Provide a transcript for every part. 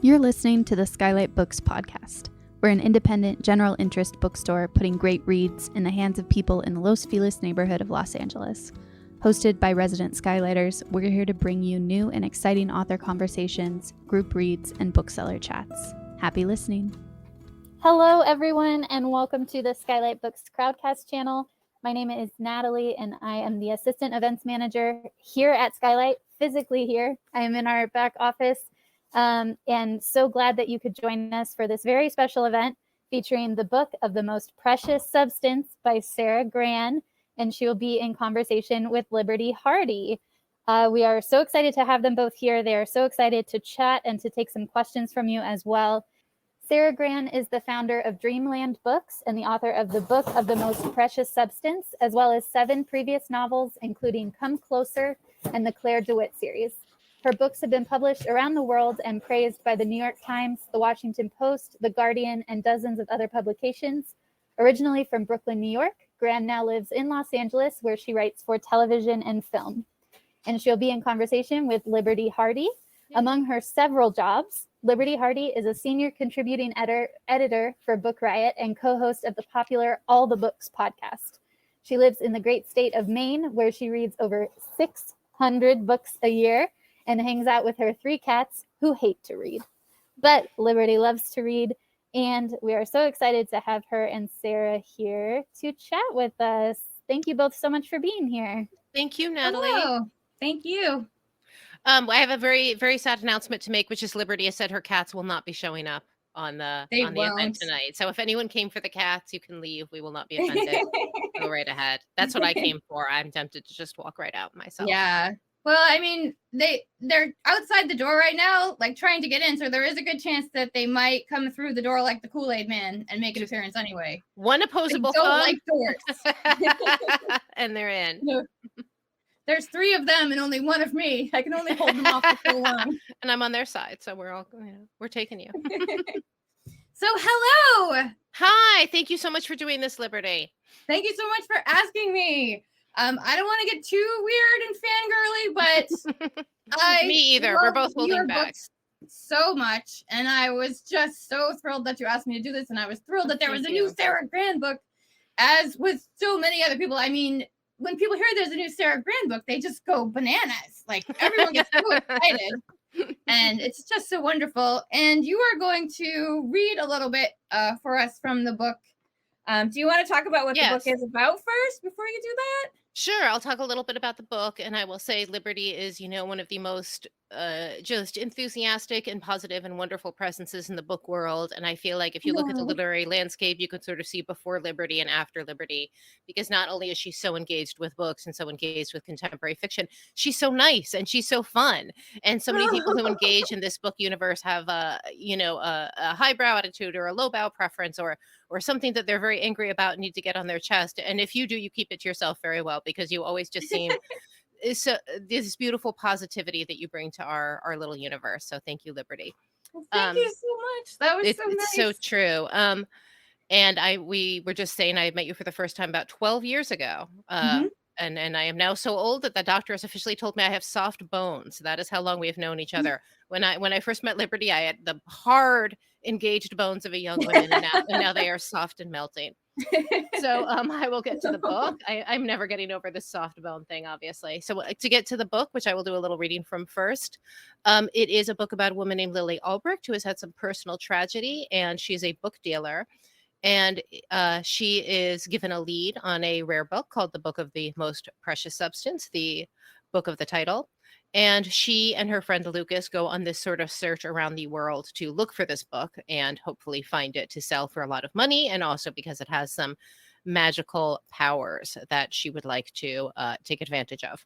You're listening to the Skylight Books podcast. We're an independent, general interest bookstore putting great reads in the hands of people in the Los Feliz neighborhood of Los Angeles. Hosted by resident Skylighters, we're here to bring you new and exciting author conversations, group reads, and bookseller chats. Happy listening. Hello, everyone, and welcome to the Skylight Books CROWDCAST channel. My name is Natalie, and I am the assistant events manager here at Skylight, physically here. I am in our back office. And so glad that you could join us for this very special event featuring the book of the most precious substance by Sara Gran, and she will be in conversation with Liberty Hardy. We are so excited to have them both here. They are so excited to chat and to take some questions from you as well. Sara Gran is the founder of Dreamland Books and the author of the book of the most precious substance, as well as 7 previous novels, including Come Closer and the Claire DeWitt series. Her books have been published around the world and praised by the New York Times, the Washington Post, the Guardian, and dozens of other publications. Originally from Brooklyn, New York, Gran now lives in Los Angeles, where she writes for television and film. And she'll be in conversation with Liberty Hardy. Among her several jobs, Liberty Hardy is a senior contributing editor for Book Riot and co-host of the popular All the Books podcast. She lives in the great state of Maine, where she reads over 600 books a year and hangs out with her 3 cats who hate to read. But Liberty loves to read, and we are so excited to have her and Sara here to chat with us. Thank you both so much for being here. Thank you, Natalie. Hello. Thank you. I have a very, very sad announcement to make, which is Liberty has said her cats will not be showing up on the event tonight. So if anyone came for the cats, you can leave. We will not be offended. Go right ahead. That's what I came for. I'm tempted to just walk right out myself. Yeah. Well, I mean, they're outside the door right now, like trying to get in. So there is a good chance that they might come through the door like the Kool-Aid Man and make an appearance anyway. One opposable don't thumb. like doors. And they're in. No. There's 3 of them and only 1 of me. I can only hold them off for so long. And I'm on their side, so we're all, we're taking you. So hello. Hi. Thank you so much for doing this, Liberty. Thank you so much for asking me. I don't want to get too weird and fangirly, but Me either. We're both holding back so much, and I was just so thrilled that you asked me to do this, and I was thrilled that there was a new Sara Gran book. As with so many other people, I mean, when people hear there's a new Sara Gran book, they just go bananas. Like everyone gets so excited, and it's just so wonderful. And you are going to read a little bit for us from the book. Do you want to talk about what the book is about first before you do that? Sure. I'll talk a little bit about the book, and I will say Liberty is, one of the most just enthusiastic and positive and wonderful presences in the book world. And I feel like if you look at the literary landscape, you could sort of see before Liberty and after Liberty, because not only is she so engaged with books and so engaged with contemporary fiction, she's so nice and she's so fun. And so many people who engage in this book universe have a highbrow attitude or a lowbrow preference or something that they're very angry about and need to get on their chest. And if you do, you keep it to yourself very well, because you always just seem so this beautiful positivity that you bring to our little universe. So thank you, Liberty. Well, thank you so much. That was so nice. It's so true. And we were just saying I met you for the first time about 12 years ago. And I am now so old that the doctor has officially told me I have soft bones. That is how long we have known each other. When I first met Liberty, I had the hard, engaged bones of a young woman, and now they are soft and melting. So I will get to the book. I'm never getting over this soft bone thing, obviously. So to get to the book, which I will do a little reading from first, it is a book about a woman named Lily Albrecht who has had some personal tragedy, and she's a book dealer. And she is given a lead on a rare book called The Book of the Most Precious Substance, the book of the title. And she and her friend Lucas go on this sort of search around the world to look for this book and hopefully find it to sell for a lot of money, and also because it has some magical powers that she would like to take advantage of.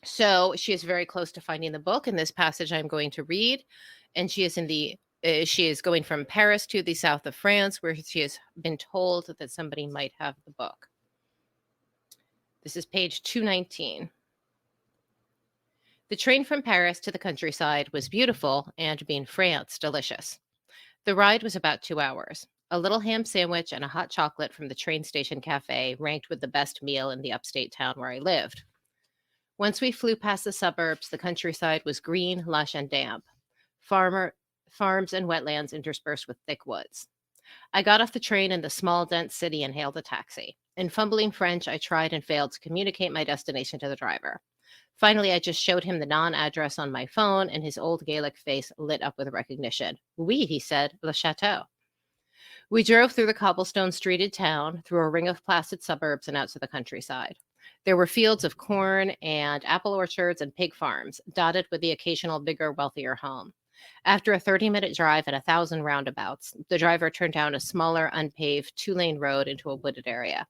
So she is very close to finding the book. In this passage I'm going to read, and she is going from Paris to the south of France, where she has been told that somebody might have the book. This is page 219. The train from Paris to the countryside was beautiful, and being France, delicious. The ride was about 2 hours. A little ham sandwich and a hot chocolate from the train station cafe ranked with the best meal in the upstate town where I lived. Once we flew past the suburbs, the countryside was green, lush, and damp. farms and wetlands interspersed with thick woods. I got off the train in the small, dense city and hailed a taxi. In fumbling French, I tried and failed to communicate my destination to the driver. Finally, I just showed him the non-address on my phone, and his old Gaelic face lit up with recognition. Oui, he said, Le Chateau. We drove through the cobblestone-streeted town, through a ring of placid suburbs and out to the countryside. There were fields of corn and apple orchards and pig farms, dotted with the occasional bigger, wealthier home. After a 30-minute drive and 1,000 roundabouts, the driver turned down a smaller, unpaved, 2-lane road into a wooded area.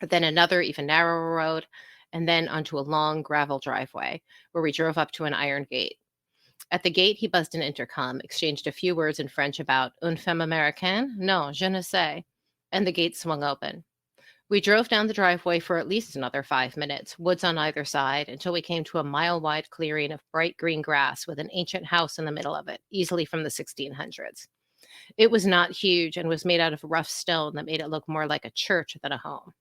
Then another, even narrower road, and then onto a long gravel driveway, where we drove up to an iron gate. At the gate, he buzzed an intercom, exchanged a few words in French about une femme américaine? Non, je ne sais. And the gate swung open. We drove down the driveway for at least another 5 minutes, woods on either side, until we came to a mile-wide clearing of bright green grass with an ancient house in the middle of it, easily from the 1600s. It was not huge and was made out of rough stone that made it look more like a church than a home.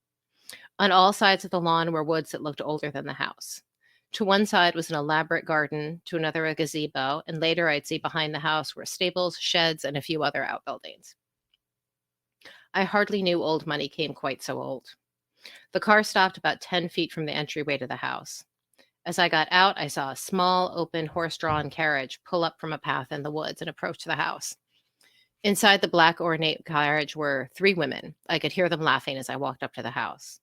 On all sides of the lawn were woods that looked older than the house. To one side was an elaborate garden, to another a gazebo, and later I'd see behind the house were stables, sheds, and a few other outbuildings. I hardly knew old money came quite so old. The car stopped about 10 feet from the entryway to the house. As I got out, I saw a small, open, horse-drawn carriage pull up from a path in the woods and approach the house. Inside the black, ornate carriage were 3 women. I could hear them laughing as I walked up to the house.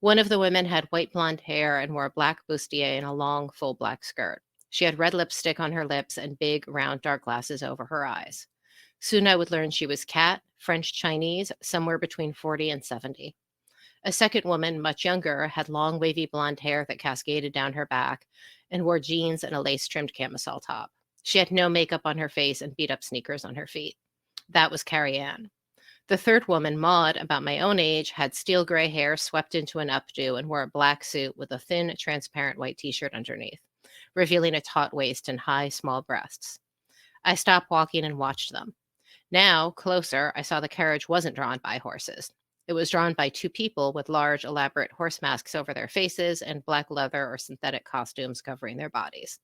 One of the women had white blonde hair and wore a black bustier and a long, full black skirt. She had red lipstick on her lips and big, round, dark glasses over her eyes. Soon I would learn she was Kat, French-Chinese, somewhere between 40 and 70. A second woman, much younger, had long, wavy blonde hair that cascaded down her back and wore jeans and a lace-trimmed camisole top. She had no makeup on her face and beat-up sneakers on her feet. That was Carrie Ann. The third woman, Maud, about my own age, had steel gray hair swept into an updo and wore a black suit with a thin, transparent white t-shirt underneath, revealing a taut waist and high, small breasts. I stopped walking and watched them. Now, closer, I saw the carriage wasn't drawn by horses. It was drawn by 2 people with large, elaborate horse masks over their faces and black leather or synthetic costumes covering their bodies.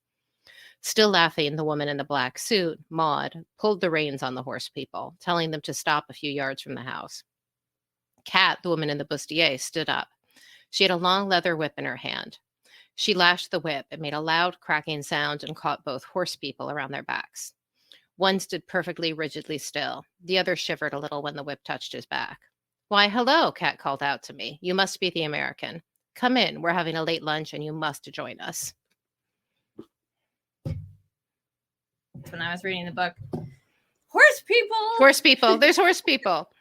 Still laughing, the woman in the black suit, Maud, pulled the reins on the horse people, telling them to stop a few yards from the house. Kat, the woman in the bustier, stood up. She had a long leather whip in her hand. She lashed the whip. It made a loud, cracking sound and caught both horse people around their backs. One stood perfectly rigidly still. The other shivered a little when the whip touched his back. "Why, hello," Kat called out to me. "You must be the American. Come in. We're having a late lunch and you must join us." When I was reading the book, horse people. Horse people. There's horse people.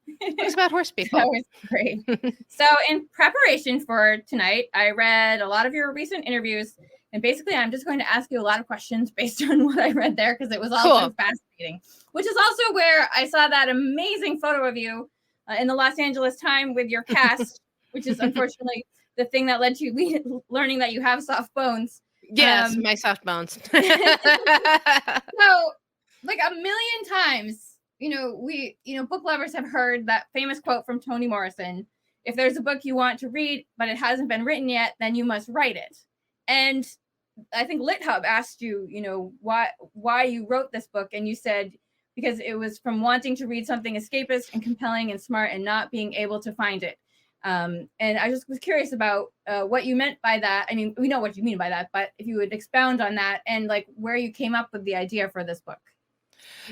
It's about horse people. That was great. So in preparation for tonight, I read a lot of your recent interviews, and basically I'm just going to ask you a lot of questions based on what I read there because it was all so fascinating, which is also where I saw that amazing photo of you in the Los Angeles Times with your cast, which is unfortunately the thing that led to you learning that you have soft bones. Yes, my soft bones. So, like a million times, book lovers have heard that famous quote from Toni Morrison: "If there's a book you want to read, but it hasn't been written yet, then you must write it." And I think LitHub asked you, why you wrote this book, and you said because it was from wanting to read something escapist and compelling and smart and not being able to find it. And I just was curious about what you meant by that. I mean, we know what you mean by that, but if you would expound on that and like where you came up with the idea for this book.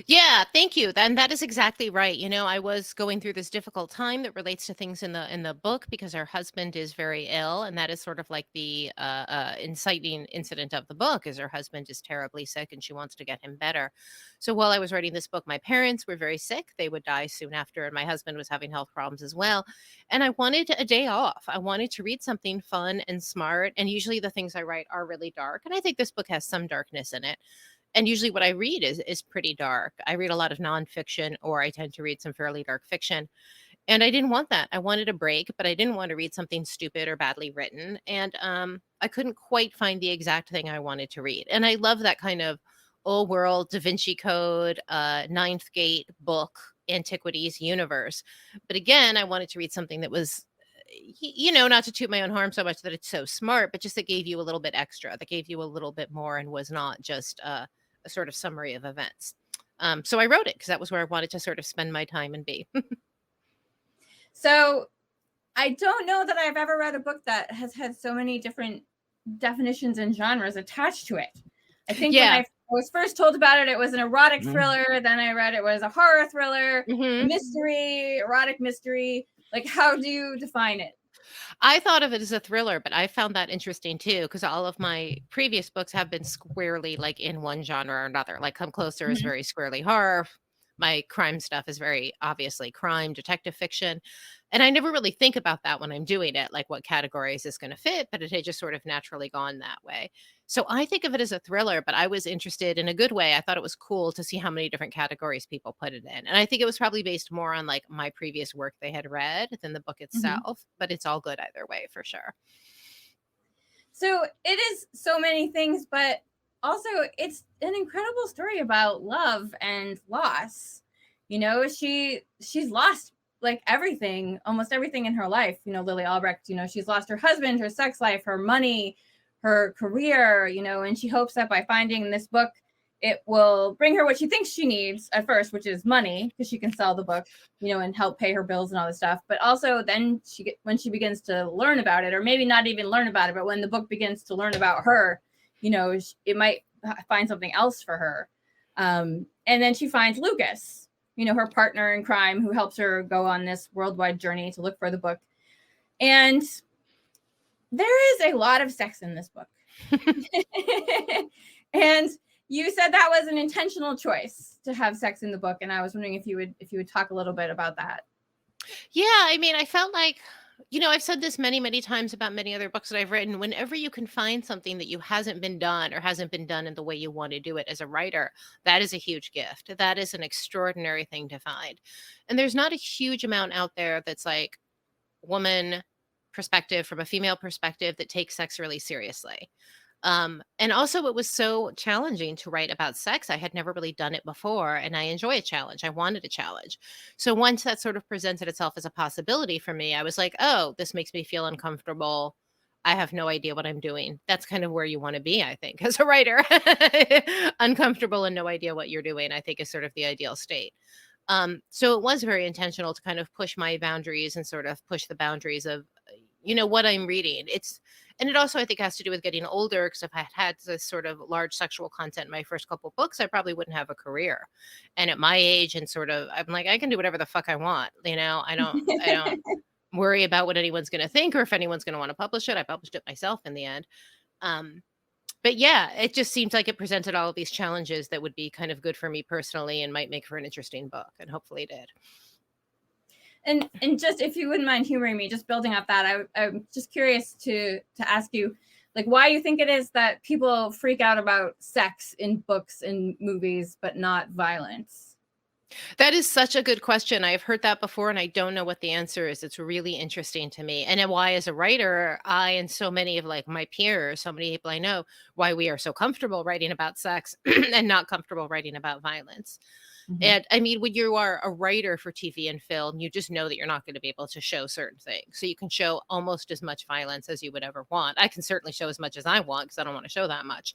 Yeah, thank you. And that is exactly right. I was going through this difficult time that relates to things in the book because her husband is very ill, and that is sort of like the inciting incident of the book. Is her husband is terribly sick, and she wants to get him better. So while I was writing this book, my parents were very sick. They would die soon after, and my husband was having health problems as well. And I wanted a day off. I wanted to read something fun and smart. And usually the things I write are really dark, and I think this book has some darkness in it. And usually what I read is pretty dark. I read a lot of nonfiction, or I tend to read some fairly dark fiction. And I didn't want that. I wanted a break, but I didn't want to read something stupid or badly written. And I couldn't quite find the exact thing I wanted to read. And I love that kind of old world Da Vinci Code, Ninth Gate book, antiquities universe. But again, I wanted to read something that was, not to toot my own horn so much that it's so smart, but just that gave you a little bit extra, that gave you a little bit more and was not just a sort of summary of events. So I wrote it because that was where I wanted to sort of spend my time and be. So I don't know that I've ever read a book that has had so many different definitions and genres attached to it. I think when I was first told about it, it was an erotic thriller. Then I read it was a horror thriller, mystery, erotic mystery. Like, how do you define it? I thought of it as a thriller, but I found that interesting too, because all of my previous books have been squarely like in one genre or another. Like Come Closer is very squarely horror. My crime stuff is very obviously crime, detective fiction. And I never really think about that when I'm doing it, like what category is this going to fit, but it had just sort of naturally gone that way. So I think of it as a thriller, but I was interested in a good way. I thought it was cool to see how many different categories people put it in. And I think it was probably based more on like my previous work they had read than the book itself, but it's all good either way for sure. So it is so many things, but also it's an incredible story about love and loss. You know, she's lost like everything, almost everything in her life. You know, Lily Albrecht, you know, she's lost her husband, her sex life, her money, her career, you know, and she hopes that by finding this book, it will bring her what she thinks she needs at first, which is money, because she can sell the book, you know, and help pay her bills and all this stuff. But also then when she begins to learn about it, or maybe not even learn about it, but when the book begins to learn about her, you know, it might find something else for her. And then she finds Lucas, you know, her partner in crime, who helps her go on this worldwide journey to look for the book. And there is a lot of sex in this book. And you said that was an intentional choice to have sex in the book. And I was wondering if you would talk a little bit about that. Yeah, I mean, I felt like, you know, I've said this many, many times about many other books that I've written. Whenever you can find something that you hasn't been done or hasn't been done in the way you want to do it as a writer, that is a huge gift. That is an extraordinary thing to find. And there's not a huge amount out there that's like woman perspective from a female perspective that takes sex really seriously. And also it was so challenging to write about sex. I had never really done it before, and I enjoy a challenge. I wanted a challenge. So once that sort of presented itself as a possibility for me, I was like, oh, this makes me feel uncomfortable. I have no idea what I'm doing. That's kind of where you want to be, I think, as a writer. Uncomfortable and no idea what you're doing, I think, is sort of the ideal state. So it was very intentional to kind of push my boundaries and sort of push the boundaries of, you know, what I'm reading. And it also, I think, has to do with getting older, because if I had this sort of large sexual content in my first couple books, I probably wouldn't have a career. And at my age, and sort of, I'm like, I can do whatever the fuck I want. You know, I don't worry about what anyone's going to think or if anyone's going to want to publish it. I published it myself in the end. But yeah, it just seems like it presented all of these challenges that would be kind of good for me personally and might make for an interesting book. And hopefully it did. And just, if you wouldn't mind humoring me, just building off that, I'm just curious to ask you, like, why you think it is that people freak out about sex in books and movies, but not violence? That is such a good question. I've heard that before, and I don't know what the answer is. It's really interesting to me. And then why, as a writer, I and so many of like my peers, so many people I know, why we are so comfortable writing about sex and not comfortable writing about violence. And I mean, when you are a writer for TV and film, you just know that you're not going to be able to show certain things. So you can show almost as much violence as you would ever want. I can certainly show as much as I want because I don't want to show that much.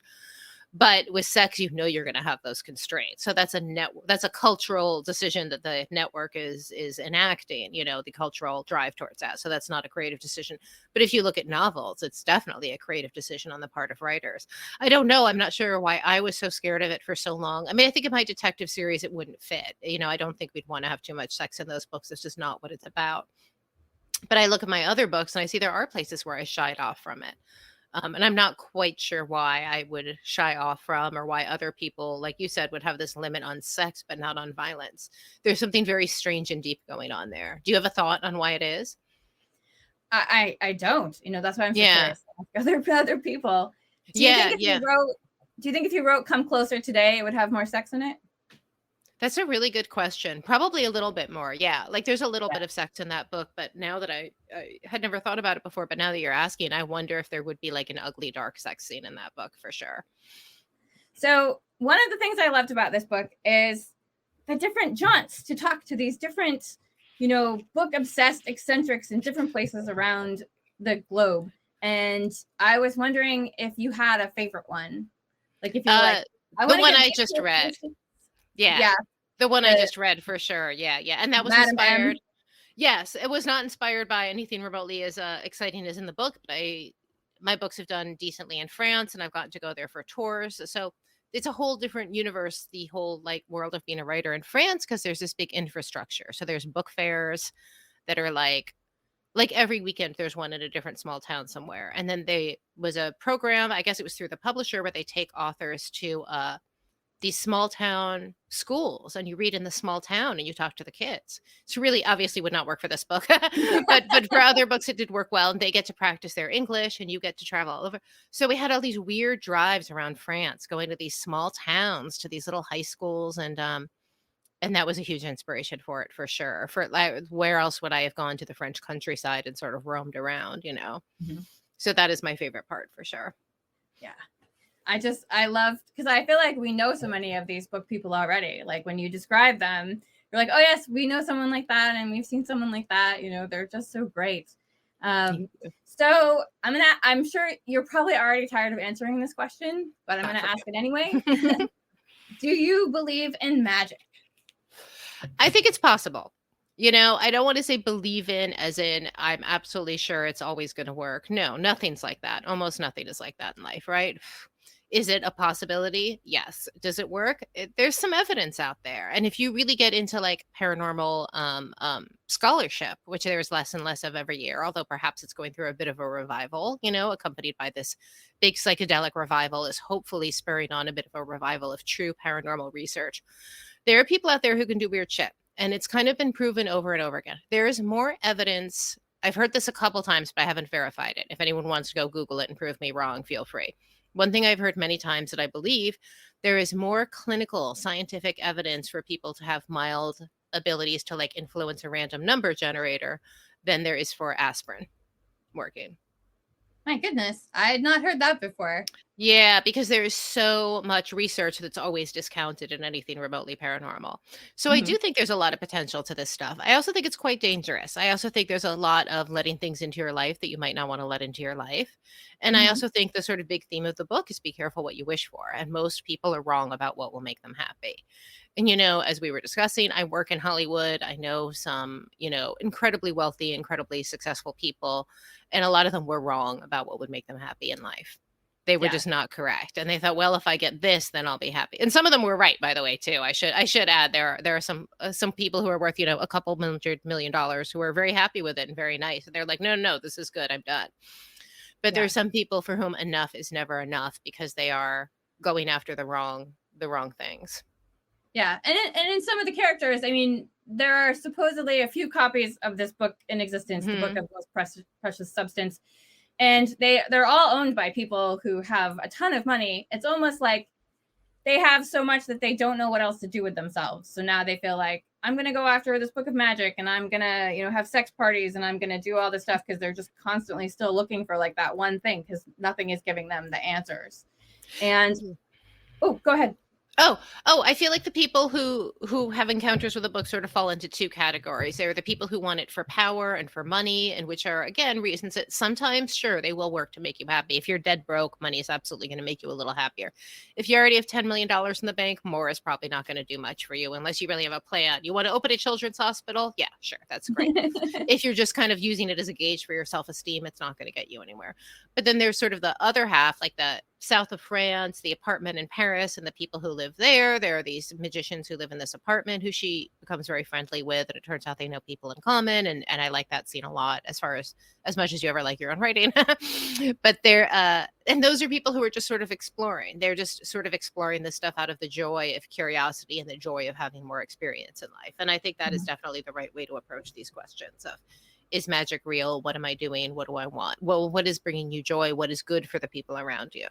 But with sex, you know you're going to have those constraints. So that's a cultural decision that the network is enacting, you know, the cultural drive towards that. So that's not a creative decision. But if you look at novels, it's definitely a creative decision on the part of writers. I don't know. I'm not sure why I was so scared of it for so long. I mean, I think in my detective series, it wouldn't fit. You know, I don't think we'd want to have too much sex in those books. It's just not what it's about. But I look at my other books and I see there are places where I shied off from it. And I'm not quite sure why I would shy off from, or why other people, like you said, would have this limit on sex, but not on violence. There's something very strange and deep going on there. Do you have a thought on why it is? I don't. You know, that's why I'm so curious. Other people. Do you think if you wrote Come Closer today, it would have more sex in it? That's a really good question. Probably a little bit more. Yeah. Like there's a little bit of sex in that book, but now that I had never thought about it before, but now that you're asking, I wonder if there would be like an ugly, dark sex scene in that book for sure. So one of the things I loved about this book is the different jaunts to talk to these different, you know, book obsessed eccentrics in different places around the globe. And I was wondering if you had a favorite one. Like if you The one I just read. Yeah. The one I just read for sure. Yeah. And that was Madam inspired. M. Yes, it was not inspired by anything remotely as exciting as in the book, but my books have done decently in France, and I've gotten to go there for tours. So it's a whole different universe, the whole like world of being a writer in France, because there's this big infrastructure. So there's book fairs that are like every weekend there's one in a different small town somewhere. And then they was a program, I guess it was through the publisher, where they take authors to these small town schools, and you read in the small town and you talk to the kids. So really obviously would not work for this book, but for other books it did work well, and they get to practice their English and you get to travel all over. So we had all these weird drives around France, going to these small towns, to these little high schools, and that was a huge inspiration for it, for sure. For like, where else would I have gone to the French countryside and sort of roamed around, So that is my favorite part, for sure. Yeah. I love, because I feel like we know so many of these book people already. Like when you describe them, you're like, oh yes, we know someone like that, and we've seen someone like that. They're just so great. So I'm sure you're probably already tired of answering this question, but I'm gonna ask it anyway. Do you believe in magic? I think it's possible. I don't want to say believe in as in I'm absolutely sure it's always going to work. No, nothing's like that. Almost nothing is like that in life, right? Is it a possibility? Yes. Does it work? There's some evidence out there. And if you really get into like paranormal scholarship, which there's less and less of every year, although perhaps it's going through a bit of a revival, accompanied by this big psychedelic revival, is hopefully spurring on a bit of a revival of true paranormal research. There are people out there who can do weird shit. And it's kind of been proven over and over again. There is more evidence. I've heard this a couple times, but I haven't verified it. If anyone wants to go Google it and prove me wrong, feel free. One thing I've heard many times that I believe, there is more clinical scientific evidence for people to have mild abilities to like influence a random number generator than there is for aspirin working. My goodness, I had not heard that before. Yeah, because there is so much research that's always discounted in anything remotely paranormal. So I do think there's a lot of potential to this stuff. I also think it's quite dangerous. I also think there's a lot of letting things into your life that you might not want to let into your life. And I also think the sort of big theme of the book is be careful what you wish for. And most people are wrong about what will make them happy. And, as we were discussing, I work in Hollywood. I know some, incredibly wealthy, incredibly successful people. And a lot of them were wrong about what would make them happy in life. They were just not correct. And they thought, well, if I get this, then I'll be happy. And some of them were right, by the way, too. I should add there are some people who are worth, a couple $100 million who are very happy with it and very nice. And they're like, no, this is good. I'm done. But there are some people for whom enough is never enough because they are going after the wrong things. Yeah. And in some of the characters, I mean, there are supposedly a few copies of this book in existence, the Book of Most Precious Substance. And they're all owned by people who have a ton of money. It's almost like they have so much that they don't know what else to do with themselves. So now they feel like, I'm going to go after this book of magic, and I'm going to, have sex parties, and I'm going to do all this stuff, because they're just constantly still looking for like that one thing, because nothing is giving them the answers. And, oh, go ahead. Oh, I feel like the people who have encounters with the book sort of fall into two categories. There are the people who want it for power and for money, and which are, again, reasons that sometimes, sure, they will work to make you happy. If you're dead broke, money is absolutely going to make you a little happier. If you already have $10 million in the bank, more is probably not going to do much for you unless you really have a plan. You want to open a children's hospital? Yeah, sure, that's great. If you're just kind of using it as a gauge for your self-esteem, it's not going to get you anywhere. But then there's sort of the other half, like the south of France, the apartment in Paris, and the people who live there. There are these magicians who live in this apartment who she becomes very friendly with, and it turns out they know people in common, and I like that scene a lot, as much as you ever like your own writing. But and those are people who are just sort of exploring. They're just sort of exploring this stuff out of the joy of curiosity and the joy of having more experience in life. And I think that is definitely the right way to approach these questions of, is magic real? What am I doing? What do I want? Well, what is bringing you joy? What is good for the people around you?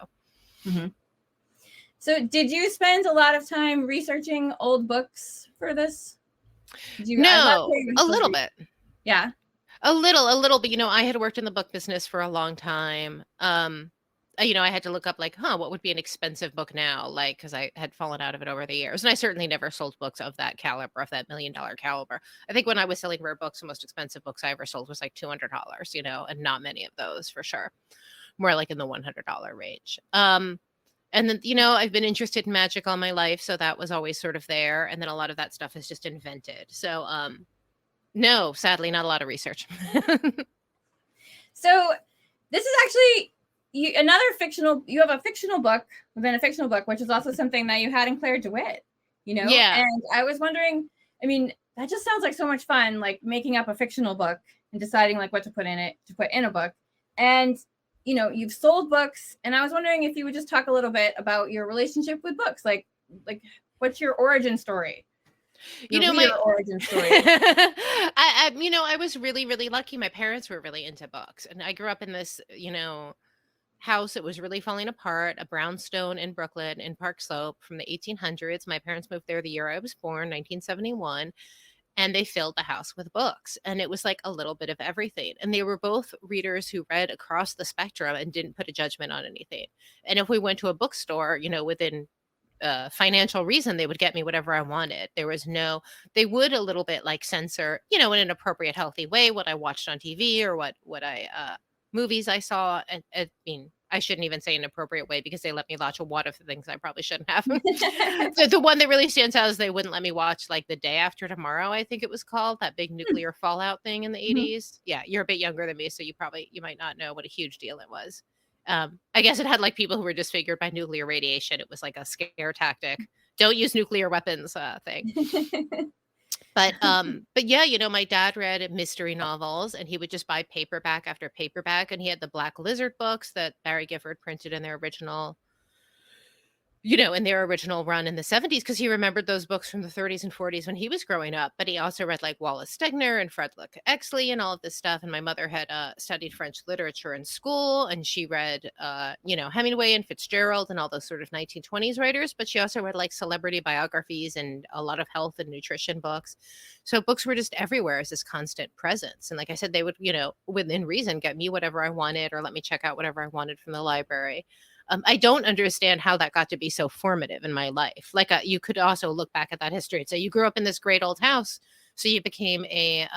So did you spend a lot of time researching old books for this? No, a little bit. Yeah. A little, but I had worked in the book business for a long time. I had to look up like, what would be an expensive book now? Like, because I had fallen out of it over the years. And I certainly never sold books of that caliber, of that $1 million caliber. I think when I was selling rare books, the most expensive books I ever sold was like $200, and not many of those for sure. More like in the $100 range. And then, you know, I've been interested in magic all my life, so that was always sort of there. And then a lot of that stuff is just invented. So, no, sadly, not a lot of research. So this is actually you have a fictional book within a fictional book, which is also something that you had in Claire DeWitt, you know? Yeah. And I was wondering, I mean, that just sounds like so much fun, like making up a fictional book and deciding like what to put in a book. And, you know, you've sold books, and I was wondering if you would just talk a little bit about your relationship with books. Like what's your origin story? My origin story. I was really, really lucky. My parents were really into books, and I grew up in this, house that was really falling apart, a brownstone in Brooklyn in Park Slope from the 1800s. My parents moved there the year I was born, 1971, and they filled the house with books, and it was like a little bit of everything. And they were both readers who read across the spectrum and didn't put a judgment on anything. And if we went to a bookstore, within financial reason, they would get me whatever I wanted. They would a little bit like censor, in an appropriate, healthy way, what I watched on TV or what I movies I saw. And I mean, I shouldn't even say an appropriate way, because they let me watch a lot of things I probably shouldn't have. The one that really stands out is they wouldn't let me watch like The Day After Tomorrow, I think it was called, that big nuclear fallout thing in the 80s. Yeah, you're a bit younger than me, so you might not know what a huge deal it was. I guess it had like people who were disfigured by nuclear radiation. It was like a scare tactic. Don't use nuclear weapons thing. But yeah, my dad read mystery novels, and he would just buy paperback after paperback. And he had the Black Lizard books that Barry Gifford printed in their original run in the 70s, because he remembered those books from the 30s and 40s when he was growing up. But he also read like Wallace Stegner and Frederick Exley and all of this stuff. And my mother had studied French literature in school, and she read, Hemingway and Fitzgerald and all those sort of 1920s writers. But she also read like celebrity biographies and a lot of health and nutrition books. So books were just everywhere as this constant presence. And like I said, they would, within reason, get me whatever I wanted or let me check out whatever I wanted from the library. I don't understand how that got to be so formative in my life. Like you could also look back at that history and say, you grew up in this great old house, so you became a,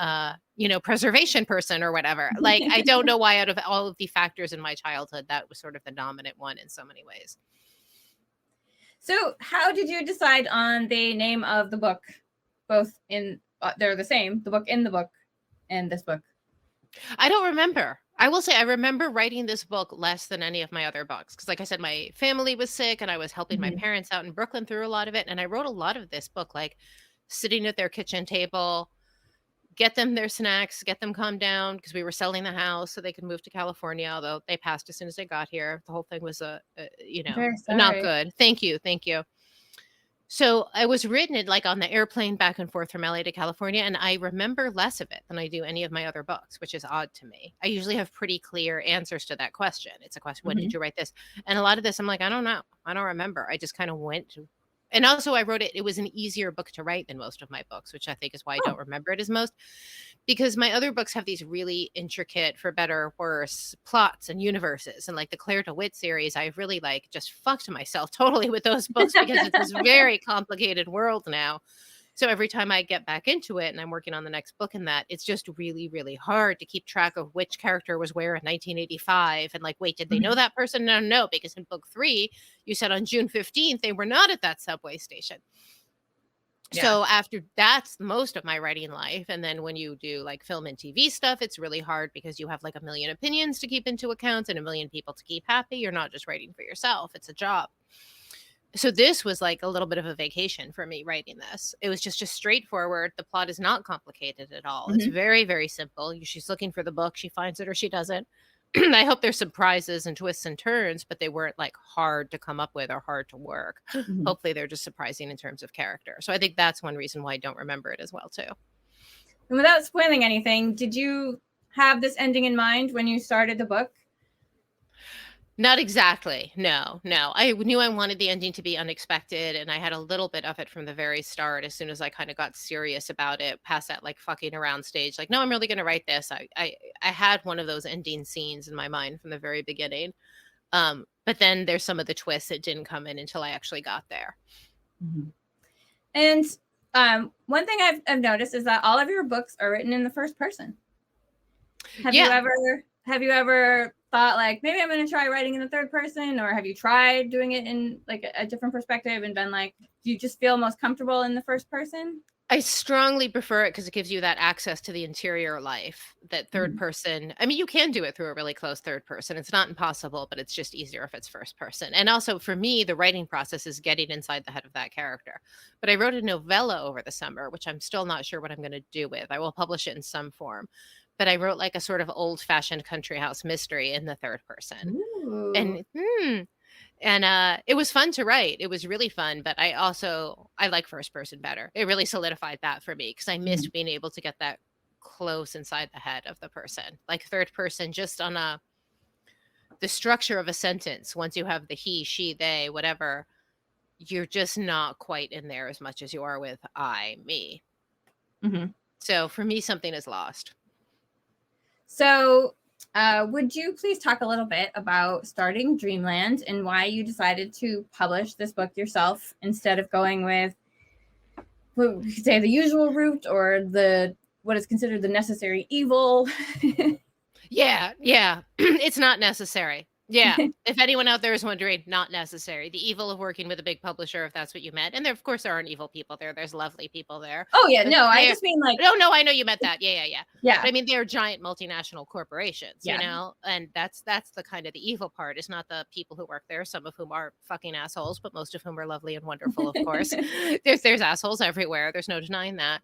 preservation person or whatever. Like, I don't know why out of all of the factors in my childhood, that was sort of the dominant one in so many ways. So how did you decide on the name of the book? Both they're the same, the book in the book and this book. I don't remember. I will say I remember writing this book less than any of my other books, because like I said, my family was sick and I was helping my parents out in Brooklyn through a lot of it. And I wrote a lot of this book, like sitting at their kitchen table, get them their snacks, get them calmed down, because we were selling the house so they could move to California, although they passed as soon as they got here. The whole thing was, not good. Thank you. So I was written it like on the airplane back and forth from LA to California, and I remember less of it than I do any of my other books, which is odd to me. I usually have pretty clear answers to that question. It's a question, when did you write this? And a lot of this, I'm like, I don't know. I don't remember. I just kind of went to. And also I wrote it was an easier book to write than most of my books, which I think is why I don't remember it as most, because my other books have these really intricate, for better or worse, plots and universes. And like the Claire DeWitt series, I've really like just fucked myself totally with those books, because it's this very complicated world now. So every time I get back into it and I'm working on the next book in that, it's just really, really hard to keep track of which character was where in 1985. And like, wait, did they know that person? No, because in book 3, you said on June 15th, they were not at that subway station. Yeah. So after that's most of my writing life. And then when you do like film and TV stuff, it's really hard, because you have like a million opinions to keep into account and a million people to keep happy. You're not just writing for yourself. It's a job. So this was like a little bit of a vacation for me writing this. It was just straightforward. The plot is not complicated at all. It's very, very simple. She's looking for the book. She finds it or she doesn't. I hope there's surprises and twists and turns, but they weren't like hard to come up with or hard to work. Hopefully they're just surprising in terms of character. So I think that's one reason why I don't remember it as well too. And without spoiling anything, did you have this ending in mind when you started the book? Not exactly. No. I knew I wanted the ending to be unexpected, and I had a little bit of it from the very start. As soon as I kind of got serious about it, past that like fucking around stage, like, no, I'm really going to write this. I had one of those ending scenes in my mind from the very beginning. But then there's some of the twists that didn't come in until I actually got there. And one thing I've noticed is that all of your books are written in the first person. Have you ever thought like, maybe I'm going to try writing in the third person, or have you tried doing it in like a different perspective and been like, do you just feel most comfortable in the first person? I strongly prefer it because it gives you that access to the interior life, that third person. I mean, you can do it through a really close third person. It's not impossible, but it's just easier if it's first person. And also for me, the writing process is getting inside the head of that character. But I wrote a novella over the summer, which I'm still not sure what I'm going to do with. I will publish it in some form. But I wrote like a sort of old fashioned country house mystery in the third person. Ooh. And it was fun to write. It was really fun, but I like first person better. It really solidified that for me because I missed being able to get that close inside the head of the person. Like third person, just on the structure of a sentence. Once you have the he, she, they, whatever, you're just not quite in there as much as you are with I, me. So for me, something is lost. So would you please talk a little bit about starting Dreamland and why you decided to publish this book yourself instead of going with, what we could say, the usual route, or what is considered the necessary evil? Yeah. It's not necessary. Yeah. If anyone out there is wondering, not necessary. The evil of working with a big publisher, if that's what you meant. And there, of course, there aren't evil people there. There's lovely people there. Oh, yeah. No, I just mean like... No, I know you meant that. Yeah. Yeah. But I mean, they're giant multinational corporations, you know? And that's the kind of the evil part. It's not the people who work there, some of whom are fucking assholes, but most of whom are lovely and wonderful, of course. There's assholes everywhere. There's no denying that.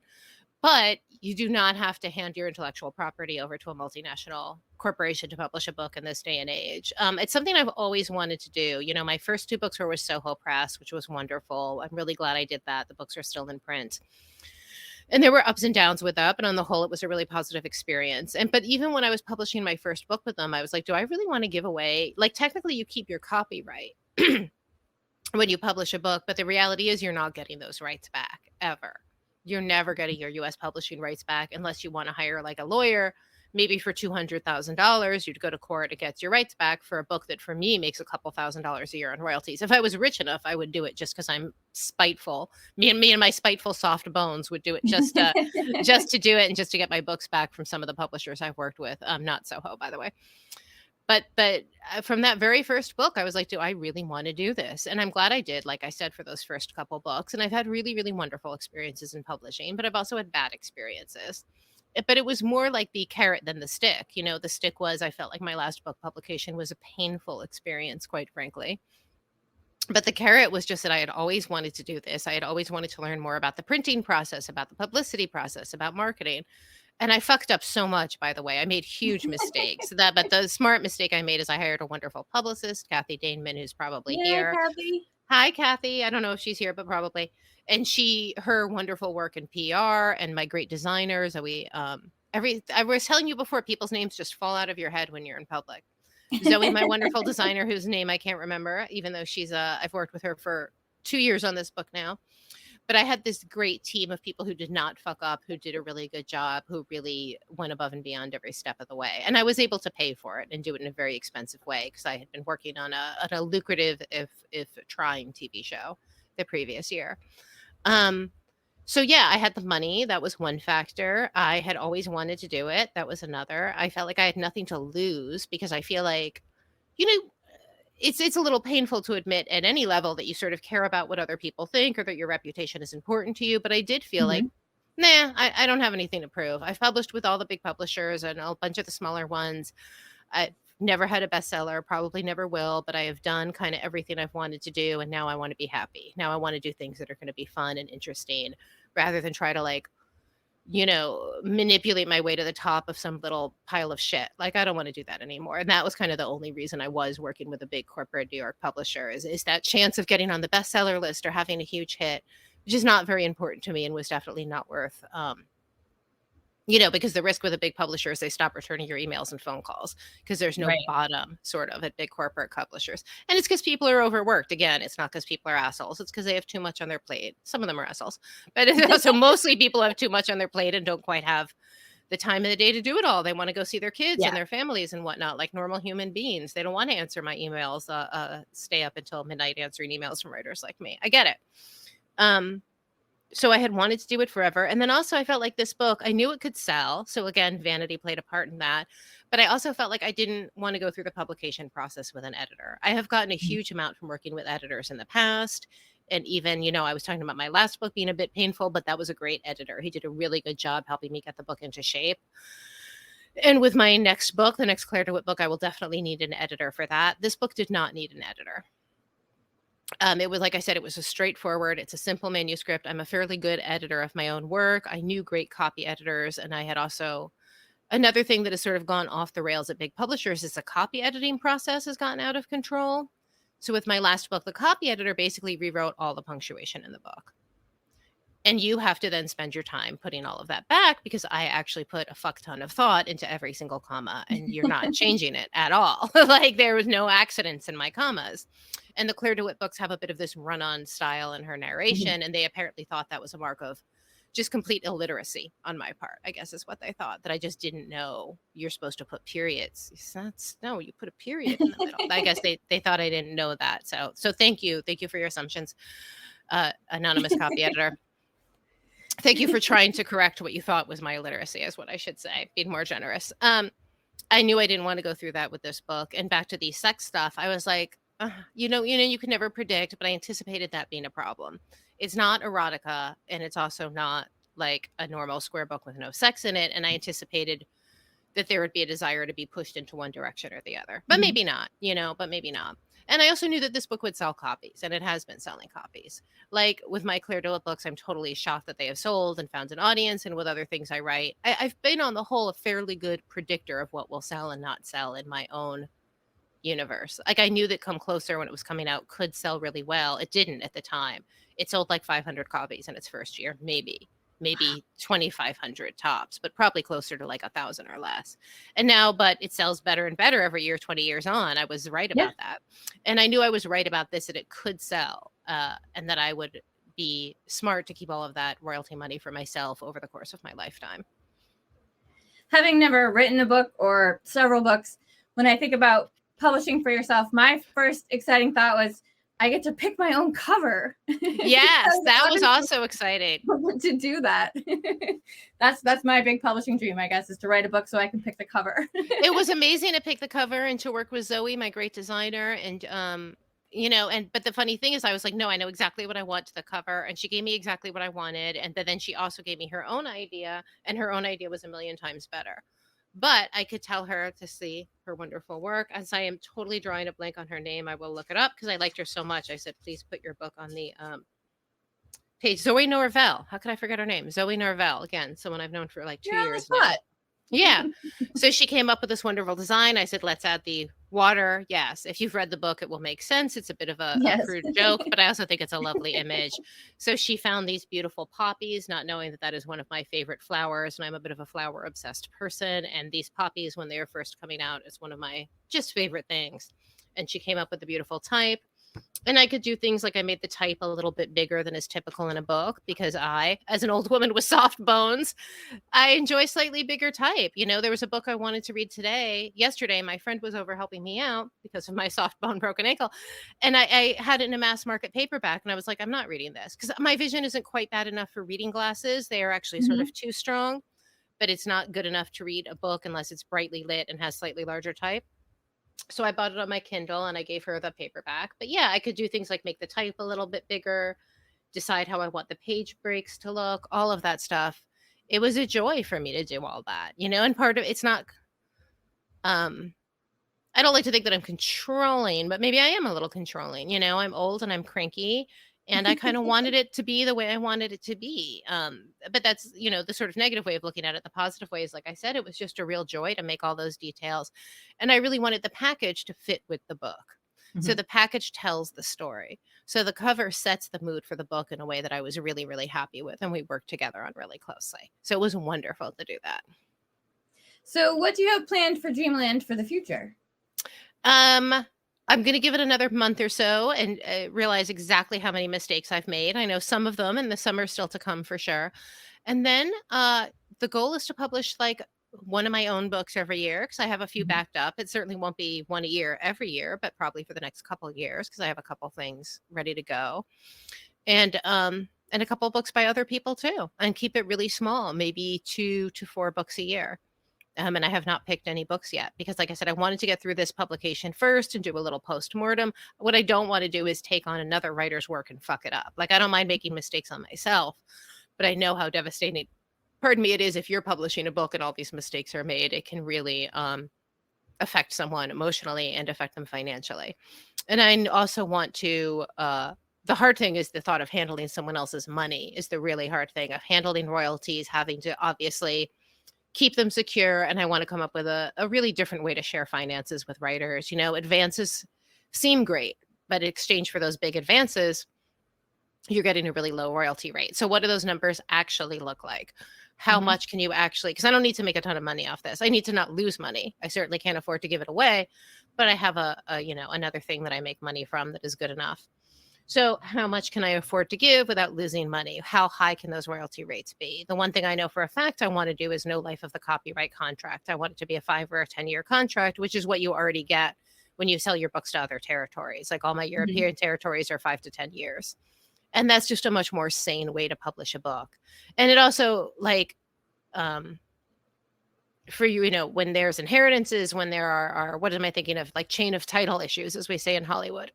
But you do not have to hand your intellectual property over to a multinational corporation to publish a book in this day and age. It's something I've always wanted to do. You know, my first 2 books were with Soho Press, which was wonderful. I'm really glad I did that. The books are still in print. And there were ups and downs with that, but on the whole, it was a really positive experience. But even when I was publishing my first book with them, I was like, do I really want to give away? Like, technically, you keep your copyright when you publish a book, but the reality is you're not getting those rights back, ever. You're never getting your U.S. publishing rights back unless you want to hire like a lawyer, maybe for $200,000. You'd go to court, it gets your rights back for a book that for me makes a couple $1,000s a year on royalties. If I was rich enough, I would do it just because I'm spiteful. Me and my spiteful soft bones would do it just to do it and just to get my books back from some of the publishers I've worked with. Not Soho, by the way. But from that very first book, I was like, do I really want to do this? And I'm glad I did, like I said, for those first couple books. And I've had really, really wonderful experiences in publishing, but I've also had bad experiences. But it was more like the carrot than the stick. You know, the stick was, I felt like my last book publication was a painful experience, quite frankly. But the carrot was just that I had always wanted to do this. I had always wanted to learn more about the printing process, about the publicity process, about marketing. And I fucked up so much, by the way. I made huge mistakes. But the smart mistake I made is I hired a wonderful publicist, Kathy Daneman, who's probably here. Kathy. Hi, Kathy. I don't know if she's here, but probably. And her wonderful work in PR and my great designers. I was telling you before, people's names just fall out of your head when you're in public. Zoe, my wonderful designer, whose name I can't remember, even though I've worked with her for 2 years on this book now. But I had this great team of people who did not fuck up, who did a really good job, who really went above and beyond every step of the way. And I was able to pay for it and do it in a very expensive way because I had been working on a lucrative, if trying, TV show the previous year. So yeah, I had the money. That was one factor. I had always wanted to do it. That was another. I felt like I had nothing to lose because I feel like, you know, it's a little painful to admit at any level that you sort of care about what other people think or that your reputation is important to you. But I did feel like, nah, I don't have anything to prove. I've published with all the big publishers and a bunch of the smaller ones. I've never had a bestseller, probably never will, but I have done kind of everything I've wanted to do. And now I want to be happy. Now I want to do things that are going to be fun and interesting rather than try to like, you know, manipulate my way to the top of some little pile of shit. Like, I don't want to do that anymore. And that was kind of the only reason I was working with a big corporate New York publisher is that chance of getting on the bestseller list or having a huge hit, which is not very important to me and was definitely not worth, you know, because the risk with a big publisher is they stop returning your emails and phone calls because there's no bottom sort of at big corporate publishers. And it's because people are overworked. Again, it's not because people are assholes. It's because they have too much on their plate. Some of them are assholes, but it's also mostly people have too much on their plate and don't quite have the time of the day to do it all. They want to go see their kids and their families and whatnot, like normal human beings. They don't want to answer my emails, stay up until midnight answering emails from writers like me. I get it. So I had wanted to do it forever. And then also I felt like this book, I knew it could sell. So again, vanity played a part in that. But I also felt like I didn't want to go through the publication process with an editor. I have gotten a huge amount from working with editors in the past. And even, I was talking about my last book being a bit painful, but that was a great editor. He did a really good job helping me get the book into shape. And with my next book, the next Claire DeWitt book, I will definitely need an editor for that. This book did not need an editor. It was, like I said, it was it's a simple manuscript. I'm a fairly good editor of my own work. I knew great copy editors. And I had also, another thing that has sort of gone off the rails at big publishers is the copy editing process has gotten out of control. So with my last book, the copy editor basically rewrote all the punctuation in the book. And you have to then spend your time putting all of that back because I actually put a fuck ton of thought into every single comma and you're not changing it at all. Like there was no accidents in my commas. And the Claire DeWitt books have a bit of this run-on style in her narration. And they apparently thought that was a mark of just complete illiteracy on my part, I guess is what they thought, that I just didn't know you're supposed to put periods. No, you put a period in the middle. I guess they thought I didn't know that. So thank you. Thank you for your assumptions, anonymous copy editor. Thank you for trying to correct what you thought was my illiteracy, is what I should say, being more generous. I knew I didn't want to go through that with this book. And back to the sex stuff, I was like, you can never predict, but I anticipated that being a problem. It's not erotica, and it's also not like a normal square book with no sex in it. And I anticipated that there would be a desire to be pushed into one direction or the other, but maybe not, but maybe not. And I also knew that this book would sell copies, and it has been selling copies. Like with my Claire DeWitt books, I'm totally shocked that they have sold and found an audience. And with other things I write, I've been on the whole a fairly good predictor of what will sell and not sell in my own universe. Like I knew that Come Closer, when it was coming out, could sell really well. It didn't at the time. It sold like 500 copies in its first year, maybe 2,500 tops, but probably closer to like 1,000 or less. And now, but it sells better and better every year, 20 years on. I was right about that. And I knew I was right about this, that it could sell, and that I would be smart to keep all of that royalty money for myself over the course of my lifetime. Having never written a book or several books, when I think about publishing for yourself, my first exciting thought was, I get to pick my own cover. Yes, that was also exciting. To do that. That's my big publishing dream, I guess, is to write a book so I can pick the cover. It was amazing to pick the cover and to work with Zoe, my great designer. And, but the funny thing is I was like, no, I know exactly what I want to the cover. And she gave me exactly what I wanted. And then she also gave me her own idea, and her own idea was a million times better. But I could tell her to see her wonderful work. As I am totally drawing a blank on her name, I will look it up because I liked her so much. I said, please put your book on the page. Zoe Norvell. How could I forget her name? Zoe Norvell. Again, someone I've known for like 2 years now. Yeah. So she came up with this wonderful design. I said, let's add the water. Yes. If you've read the book, it will make sense. It's a bit of a crude joke, but I also think it's a lovely image. So she found these beautiful poppies, not knowing that that is one of my favorite flowers. And I'm a bit of a flower obsessed person. And these poppies, when they were first coming out, is one of my just favorite things. And she came up with a beautiful type. And I could do things like I made the type a little bit bigger than is typical in a book because I, as an old woman with soft bones, I enjoy slightly bigger type. There was a book I wanted to read yesterday. My friend was over helping me out because of my soft bone broken ankle. And I had it in a mass market paperback. And I was like, I'm not reading this because my vision isn't quite bad enough for reading glasses. They are actually sort of too strong, but it's not good enough to read a book unless it's brightly lit and has slightly larger type. So I bought it on my Kindle and I gave her the paperback. But yeah, I could do things like make the type a little bit bigger, decide how I want the page breaks to look, all of that stuff. It was a joy for me to do all that, and part of it's not, I don't like to think that I'm controlling, but maybe I am a little controlling. I'm old and I'm cranky. And I kind of wanted it to be the way I wanted it to be. But that's, the sort of negative way of looking at it. The positive way is, like I said, it was just a real joy to make all those details. And I really wanted the package to fit with the book. So the package tells the story. So the cover sets the mood for the book in a way that I was really, really happy with. And we worked together on really closely. So it was wonderful to do that. So what do you have planned for Dreamland for the future? I'm going to give it another month or so and realize exactly how many mistakes I've made. I know some of them, and the summer still to come for sure. And then the goal is to publish like one of my own books every year because I have a few backed up. It certainly won't be one a year every year, but probably for the next couple of years because I have a couple things ready to go. And a couple of books by other people too, and keep it really small, maybe 2 to 4 books a year. And I have not picked any books yet because, like I said, I wanted to get through this publication first and do a little post-mortem. What I don't want to do is take on another writer's work and fuck it up. Like, I don't mind making mistakes on myself, but I know how devastating, pardon me, it is if you're publishing a book and all these mistakes are made. It can really affect someone emotionally and affect them financially. And I also want to, the hard thing is the thought of handling someone else's money is the really hard thing, of handling royalties, having to obviously keep them secure. And I want to come up with a really different way to share finances with writers. You know, advances seem great, but in exchange for those big advances, you're getting a really low royalty rate. So what do those numbers actually look like? How much can you actually, because I don't need to make a ton of money off this. I need to not lose money. I certainly can't afford to give it away, but I have another thing that I make money from that is good enough. So how much can I afford to give without losing money? How high can those royalty rates be? The one thing I know for a fact I want to do is no life of the copyright contract. I want it to be a 5 or a 10-year contract, which is what you already get when you sell your books to other territories. Like all my European territories are 5 to 10 years. And that's just a much more sane way to publish a book. And it also, like, for you, when there's inheritances, when there are, what am I thinking of? Like chain of title issues, as we say in Hollywood.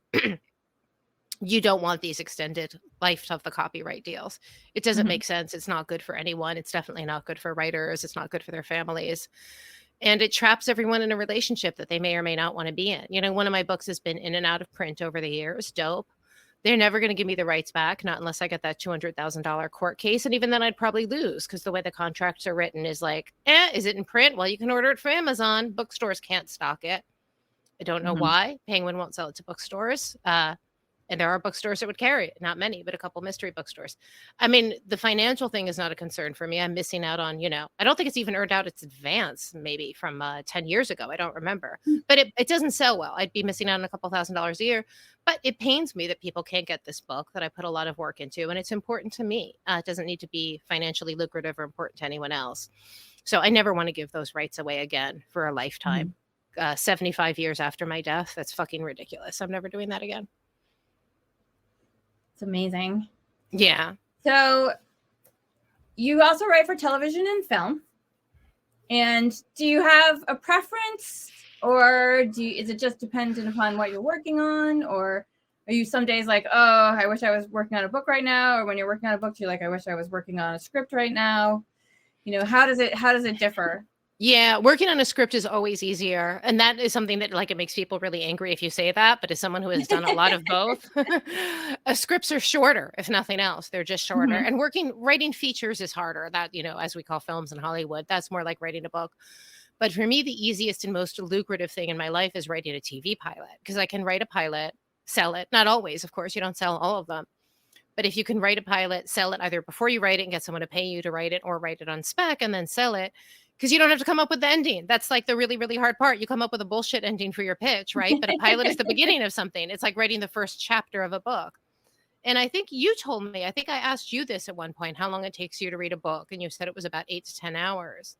You don't want these extended life of the copyright deals. It doesn't make sense. It's not good for anyone. It's definitely not good for writers. It's not good for their families. And it traps everyone in a relationship that they may or may not want to be in. One of my books has been in and out of print over the years. Dope. They're never going to give me the rights back, not unless I get that $200,000 court case. And even then I'd probably lose, because the way the contracts are written is like, is it in print? Well, you can order it from Amazon. Bookstores can't stock it. I don't know why. Penguin won't sell it to bookstores. And there are bookstores that would carry it. Not many, but a couple mystery bookstores. I mean, the financial thing is not a concern for me. I'm missing out on, I don't think it's even earned out its advance, maybe from 10 years ago. I don't remember. But it doesn't sell well. I'd be missing out on a couple $1,000s a year. But it pains me that people can't get this book that I put a lot of work into. And it's important to me. It doesn't need to be financially lucrative or important to anyone else. So I never want to give those rights away again for a lifetime. 75 years after my death, that's fucking ridiculous. I'm never doing that again. It's amazing. Yeah. So you also write for television and film. And do you have a preference, or is it just dependent upon what you're working on? Or are you some days like, oh, I wish I was working on a book right now? Or when you're working on a book, you're like, I wish I was working on a script right now. How does it differ? Yeah, working on a script is always easier. And that is something that, like, it makes people really angry if you say that. But as someone who has done a lot of both, scripts are shorter, if nothing else. They're just shorter. And writing features is harder. That, as we call films in Hollywood, that's more like writing a book. But for me, the easiest and most lucrative thing in my life is writing a TV pilot, because I can write a pilot, sell it. Not always, of course, you don't sell all of them. But if you can write a pilot, sell it either before you write it and get someone to pay you to write it, or write it on spec and then sell it, because you don't have to come up with the ending. That's like the really, really hard part. You come up with a bullshit ending for your pitch, right? But a pilot is the beginning of something. It's like writing the first chapter of a book. And I think you told me, I think I asked you this at one point, how long it takes you to read a book. And you said it was about 8 to 10 hours.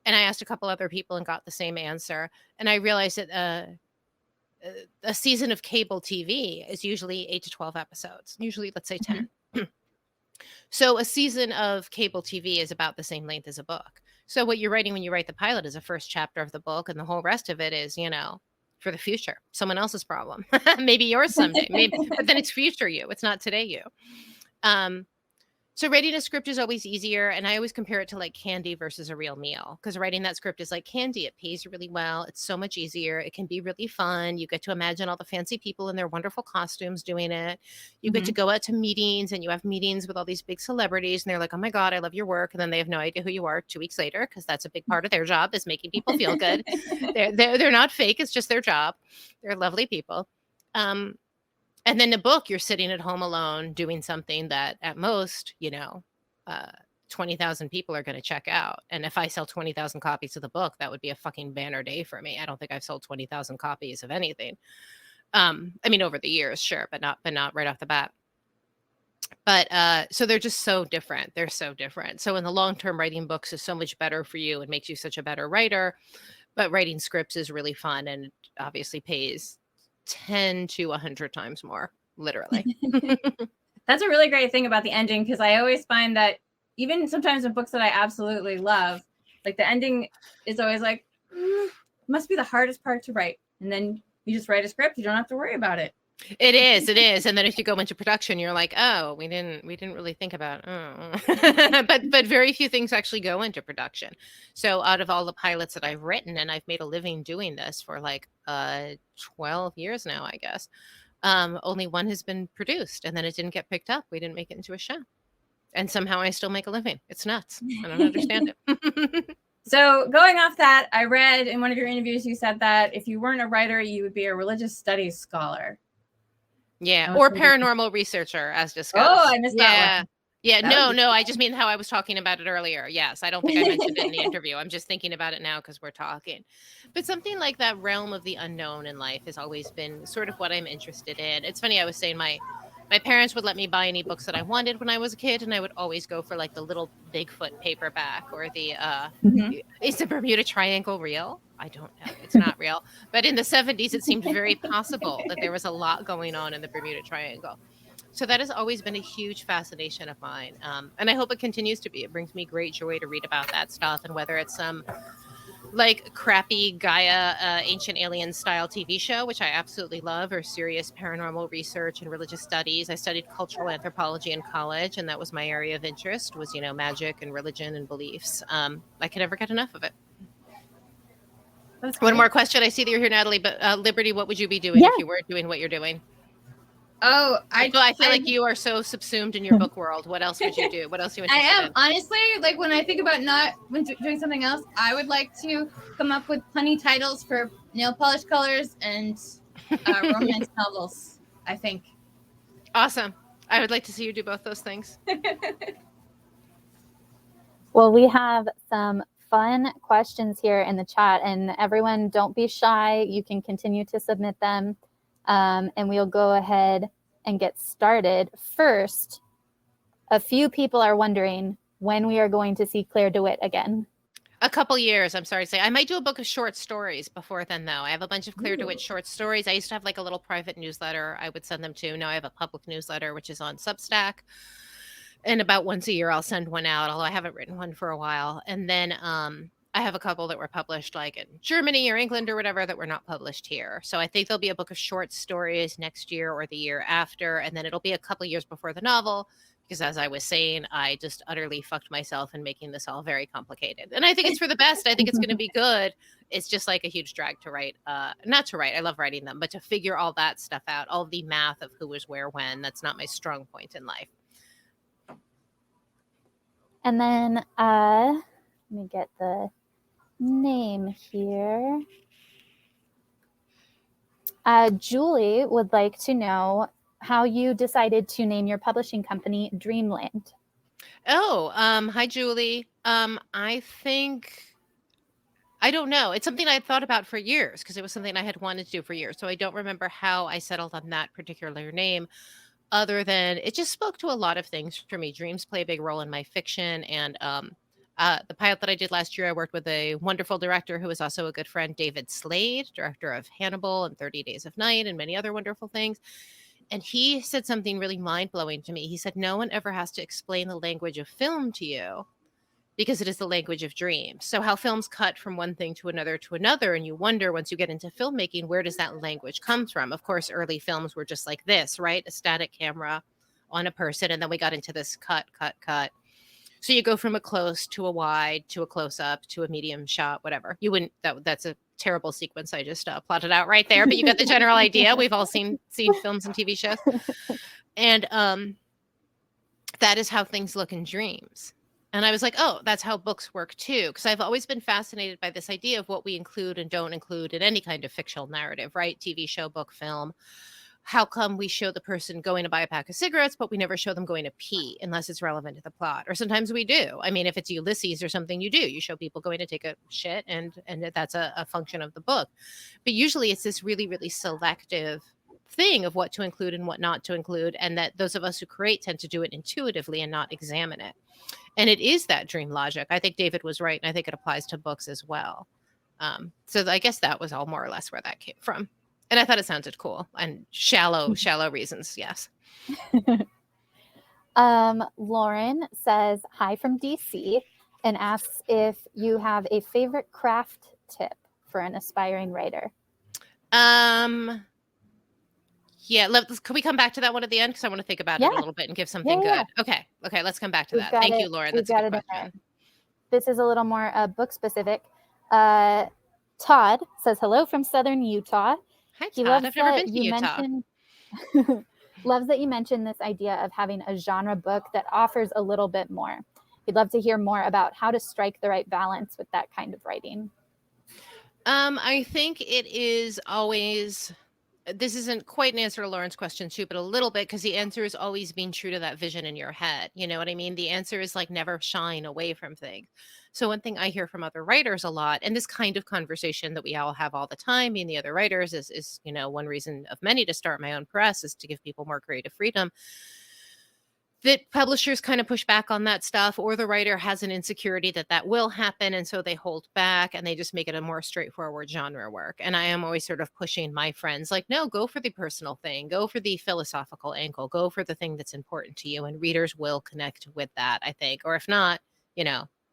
And I asked a couple other people and got the same answer. And I realized that a season of cable TV is usually 8 to 12 episodes, usually, let's say 10. So a season of cable TV is about the same length as a book. So what you're writing when you write the pilot is a first chapter of the book, and the whole rest of it is, for the future, someone else's problem, maybe yours someday, but then it's future you. It's not today you. So writing a script is always easier. And I always compare it to like candy versus a real meal, because writing that script is like candy. It pays really well. It's so much easier. It can be really fun. You get to imagine all the fancy people in their wonderful costumes doing it. You get to go out to meetings, and you have meetings with all these big celebrities, and they're like, oh my God, I love your work. And then they have no idea who you are 2 weeks later, because that's a big part of their job, is making people feel good. They're not fake. It's just their job. They're lovely people. And then the book, you're sitting at home alone doing something that at most, 20,000 people are going to check out. And if I sell 20,000 copies of the book, that would be a fucking banner day for me. I don't think I've sold 20,000 copies of anything. I mean, over the years, sure, but not right off the bat. But so they're just so different. They're so different. So in the long term, writing books is so much better for you and makes you such a better writer. But writing scripts is really fun, and it obviously pays 10 to 100 times more, literally. 1,000 That's a really great thing about the ending, because I always find that even sometimes in books that I absolutely love, like the ending is always like, must be the hardest part to write. And then you just write a script. You don't have to worry about it. It is. And then if you go into production, you're like, oh, we didn't really think about, but very few things actually go into production. So out of all the pilots that I've written, and I've made a living doing this for like 12 years now, I guess, only one has been produced, and then it didn't get picked up. We didn't make it into a show. And somehow I still make a living. It's nuts. I don't understand it. So going off that, I read in one of your interviews, you said that if you weren't a writer, you would be a religious studies scholar. Yeah, or paranormal researcher, as discussed. Oh, I missed that one. Yeah, no, I just mean how I was talking about it earlier. Yes, I don't think I mentioned it in the interview. I'm just thinking about it now because we're talking. But something like that realm of the unknown in life has always been sort of what I'm interested in. It's funny, I was saying my parents would let me buy any books that I wanted when I was a kid, and I would always go for like the little Bigfoot paperback or the is the Bermuda Triangle real? I don't know. It's not real. But in the 70s, it seemed very possible that there was a lot going on in the Bermuda Triangle. So that has always been a huge fascination of mine. And I hope it continues to be. It brings me great joy to read about that stuff. And whether it's some like crappy Gaia ancient alien style TV show, which I absolutely love, or serious paranormal research and religious studies. I studied cultural anthropology in college, and that was my area of interest, was, magic and religion and beliefs. I could never get enough of it. One more question. I see that you're here, Natalie, but Liberty, what would you be doing if you weren't doing what you're doing? Oh, I feel like you are so subsumed in your book world. What else would you do? What else are you interested in? Honestly, like when I think about doing something else, I would like to come up with punny titles for nail polish colors and romance novels, I think. Awesome. I would like to see you do both those things. Well, we have some fun questions here in the chat, and everyone, don't be shy. You can continue to submit them, and we'll go ahead and get started. First, a few people are wondering when we are going to see Claire DeWitt again. A couple years, I'm sorry to say. I might do a book of short stories before then, though. I have a bunch of Claire DeWitt short stories. I used to have like a little private newsletter I would send them to. Now I have a public newsletter, which is on Substack. And about once a year, I'll send one out, although I haven't written one for a while. And then I have a couple that were published like in Germany or England or whatever that were not published here. So I think there'll be a book of short stories next year or the year after. And then it'll be a couple years before the novel, because as I was saying, I just utterly fucked myself in making this all very complicated. And I think it's for the best. I think it's going to be good. It's just like a huge drag to write. Not to write. I love writing them, but to figure all that stuff out, all the math of who was where, when, that's not my strong point in life. And then let me get the name here. Julie would like to know how you decided to name your publishing company Dreamland. Oh, hi, Julie. I don't know. It's something I had thought about for years because it was something I had wanted to do for years. So I don't remember how I settled on that particular name, other than it just spoke to a lot of things for me. Dreams play a big role in my fiction. And the pilot that I did last year, I worked with a wonderful director who is also a good friend, David Slade, director of Hannibal and 30 Days of Night and many other wonderful things. And he said something really mind-blowing to me. He said, no one ever has to explain the language of film to you because it is the language of dreams. So how films cut from one thing to another, and you wonder once you get into filmmaking, where does that language come from? Of course, early films were just like this, right? A static camera on a person. And then we got into this cut. So you go from a close to a wide to a close-up to a medium shot, whatever. You wouldn't, that's a terrible sequence I just plotted out right there, but you got the general idea. We've all seen films and TV shows. And that is how things look in dreams. And I was like, oh, that's how books work too. Because I've always been fascinated by this idea of what we include and don't include in any kind of fictional narrative, right? TV show, book, film. How come we show the person going to buy a pack of cigarettes, but we never show them going to pee unless it's relevant to the plot? Or sometimes we do. I mean, if it's Ulysses or something, you do. You show people going to take a shit, and that's a function of the book. But usually it's this really, really selective thing of what to include and what not to include, and that those of us who create tend to do it intuitively and not examine it. And it is that dream logic. I think David was right, and I think it applies to books as well. So I guess that was all more or less where that came from. And I thought it sounded cool, and shallow reasons. Yes. Lauren says hi from DC and asks if you have a favorite craft tip for an aspiring writer. Yeah, can we come back to that one at the end? Because I want to think about it a little bit and give something good. Okay, let's come back to that. Thank you, Lauren. That's a good question. This is a little more book specific. Todd says hello from Southern Utah. Hi, Todd. I've never been to Utah. Loves that you mentioned this idea of having a genre book that offers a little bit more. He'd love to hear more about how to strike the right balance with that kind of writing. I think it is always, this isn't quite an answer to Lauren's question too, but a little bit, because the answer is always being true to that vision in your head. You know what I mean? The answer is like never shying away from things. So one thing I hear from other writers a lot, and this kind of conversation that we all have all the time, being the other writers, is one reason of many to start my own press is to give people more creative freedom. That publishers kind of push back on that stuff, or the writer has an insecurity that will happen, and so they hold back and they just make it a more straightforward genre work. And I am always sort of pushing my friends like, no, go for the personal thing, go for the philosophical angle, go for the thing that's important to you, and readers will connect with that, I think. Or if not,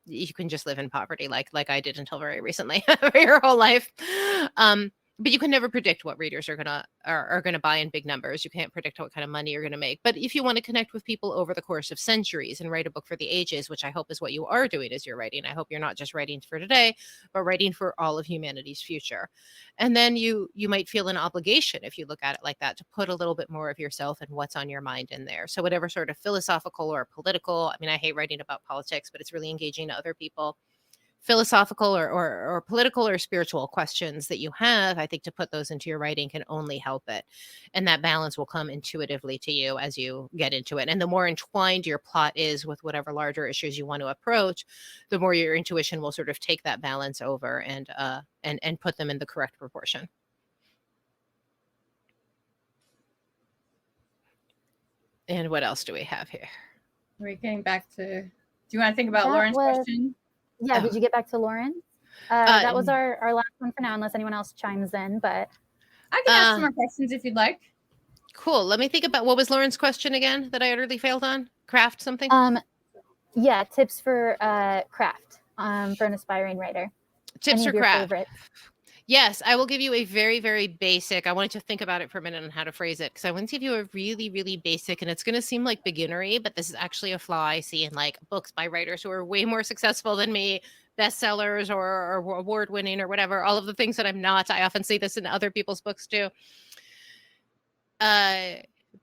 you can just live in poverty like I did until very recently for your whole life. But you can never predict what readers are gonna buy in big numbers. You can't predict what kind of money you're gonna make. But if you want to connect with people over the course of centuries and write a book for the ages, which I hope is what you are doing as you're writing, I hope you're not just writing for today, but writing for all of humanity's future. And then you might feel an obligation, if you look at it like that, to put a little bit more of yourself and what's on your mind in there. So whatever sort of philosophical or political, I mean, I hate writing about politics, but it's really engaging to other people. Philosophical or political or spiritual questions that you have, I think to put those into your writing can only help it. And that balance will come intuitively to you as you get into it. And the more entwined your plot is with whatever larger issues you want to approach, the more your intuition will sort of take that balance over and put them in the correct proportion. And what else do we have here? We're getting back to, do you want to think about Lauren's question? Yeah, did you get back to Lauren? That was our last one for now, unless anyone else chimes in, but I can ask some more questions if you'd like. Cool. Let me think about, what was Lauren's question again that I utterly failed on? Craft something? Yeah, tips for craft for an aspiring writer. Tips for craft. Favorites? Yes, I will give you a very, very basic. I wanted to think about it for a minute on how to phrase it, because I want to give you a really, really basic, and it's going to seem like beginnery, but this is actually a flaw I see in like books by writers who are way more successful than me, bestsellers or award-winning or whatever, all of the things that I'm not. I often see this in other people's books too.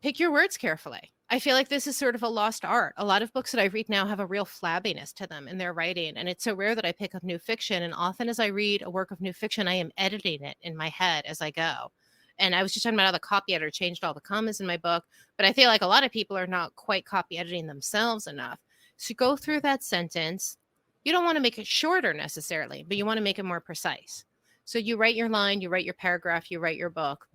Pick your words carefully. I feel like this is sort of a lost art. A lot of books that I read now have a real flabbiness to them in their writing. And it's so rare that I pick up new fiction. And often as I read a work of new fiction, I am editing it in my head as I go. And I was just talking about how the copy editor changed all the commas in my book. But I feel like a lot of people are not quite copy editing themselves enough. So go through that sentence. You don't want to make it shorter necessarily, but you want to make it more precise. So you write your line, you write your paragraph, you write your book.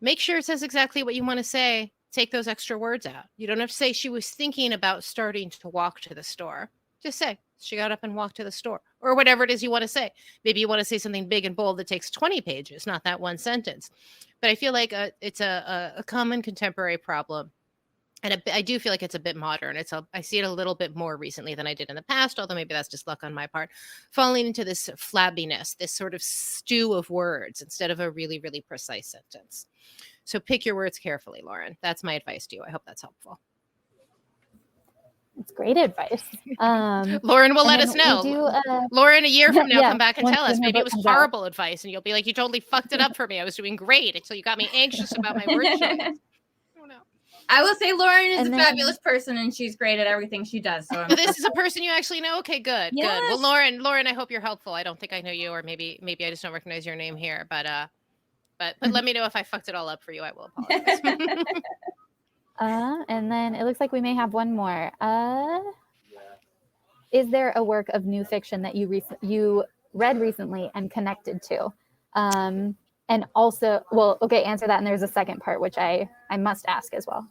Make sure it says exactly what you want to say. Take those extra words out. You don't have to say she was thinking about starting to walk to the store. Just say she got up and walked to the store, or whatever it is you want to say. Maybe you want to say something big and bold that takes 20 pages, not that one sentence. But I feel like it's a common contemporary problem. And I do feel like it's a bit modern. I see it a little bit more recently than I did in the past, although maybe that's just luck on my part, falling into this flabbiness, this sort of stew of words instead of a really, really precise sentence. So pick your words carefully, Lauren. That's my advice to you. I hope that's helpful. It's great advice. Lauren will let us know. Lauren, a year from now, come back and tell us. Maybe it was horrible advice, and you'll be like, you totally fucked it up for me. I was doing great until you got me anxious about my word choice. Oh, no. I will say Lauren is a fabulous person, and she's great at everything she does. So this is a person you actually know? Okay, good. Yes. Good. Well, Lauren, I hope you're helpful. I don't think I know you, or maybe I just don't recognize your name here, but let me know if I fucked it all up for you. I will apologize. And then it looks like we may have one more. Is there a work of new fiction that you read recently and connected to? And also, answer that. And there's a second part, which I must ask as well.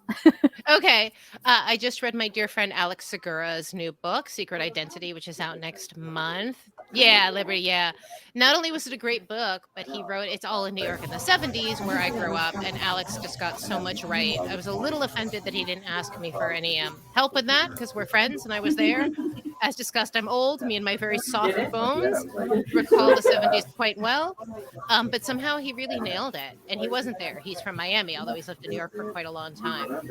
Okay. I just read my dear friend Alex Segura's new book, Secret Identity, which is out next month. Yeah, Liberty, yeah. Not only was it a great book, but he wrote it's all in New York in the 70s where I grew up, and Alex just got so much right. I was a little offended that he didn't ask me for any help with that because we're friends and I was there. As discussed, I'm old. Me and my very soft bones recall the 70s quite well. But somehow he really nailed it. And he wasn't there. He's from Miami, although he's lived in New York for quite a long time.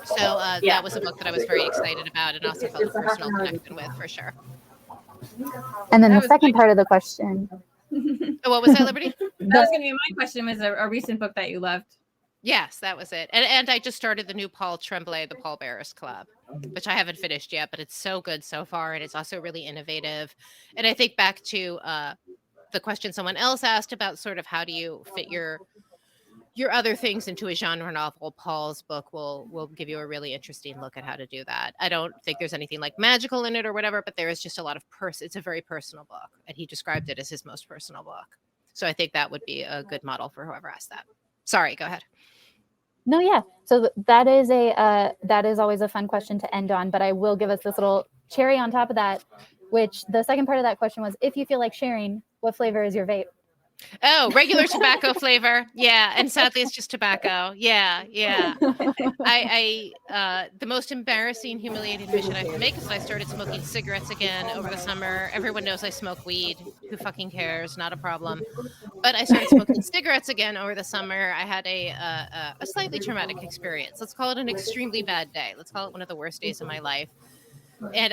So that was a book that I was very excited about and also felt a personal connection with, for sure. And then the second part of the question. What was that, Liberty? That was going to be my question. Was a recent book that you loved? Yes, that was it. And I just started the new Paul Tremblay, the Paul Barris Club, which I haven't finished yet, but it's so good so far. And it's also really innovative. And I think back to the question someone else asked about sort of how do you fit your other things into a genre novel. Paul's book will give you a really interesting look at how to do that. I don't think there's anything like magical in it or whatever, but there is just a lot of it's a very personal book. And he described it as his most personal book. So I think that would be a good model for whoever asked that. Sorry, go ahead. No, yeah. So that is always a fun question to end on, but I will give us this little cherry on top of that, which the second part of that question was, if you feel like sharing, what flavor is your vape? Oh, regular tobacco flavor. Yeah. And sadly, it's just tobacco. Yeah. The most embarrassing, humiliating admission I have to make is that I started smoking cigarettes again over the summer. Everyone knows I smoke weed. Who fucking cares? Not a problem. But I started smoking cigarettes again over the summer. I had a slightly traumatic experience. Let's call it an extremely bad day. Let's call it one of the worst days of my life. And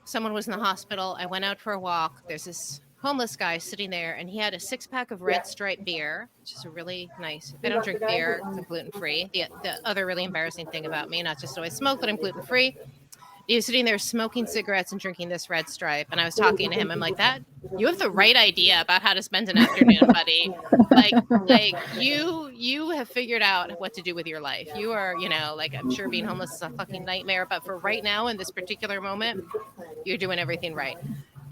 someone was in the hospital. I went out for a walk. There's this homeless guy sitting there, and he had a 6-pack of Red Stripe beer, which is a really nice. I don't drink beer because I'm gluten free. The other really embarrassing thing about me, not just do I smoke, but I'm gluten free. He was sitting there smoking cigarettes and drinking this Red Stripe, and I was talking to him. I'm like, you have the right idea about how to spend an afternoon, buddy. Like you have figured out what to do with your life. You are, like, I'm sure being homeless is a fucking nightmare, but for right now in this particular moment, you're doing everything right.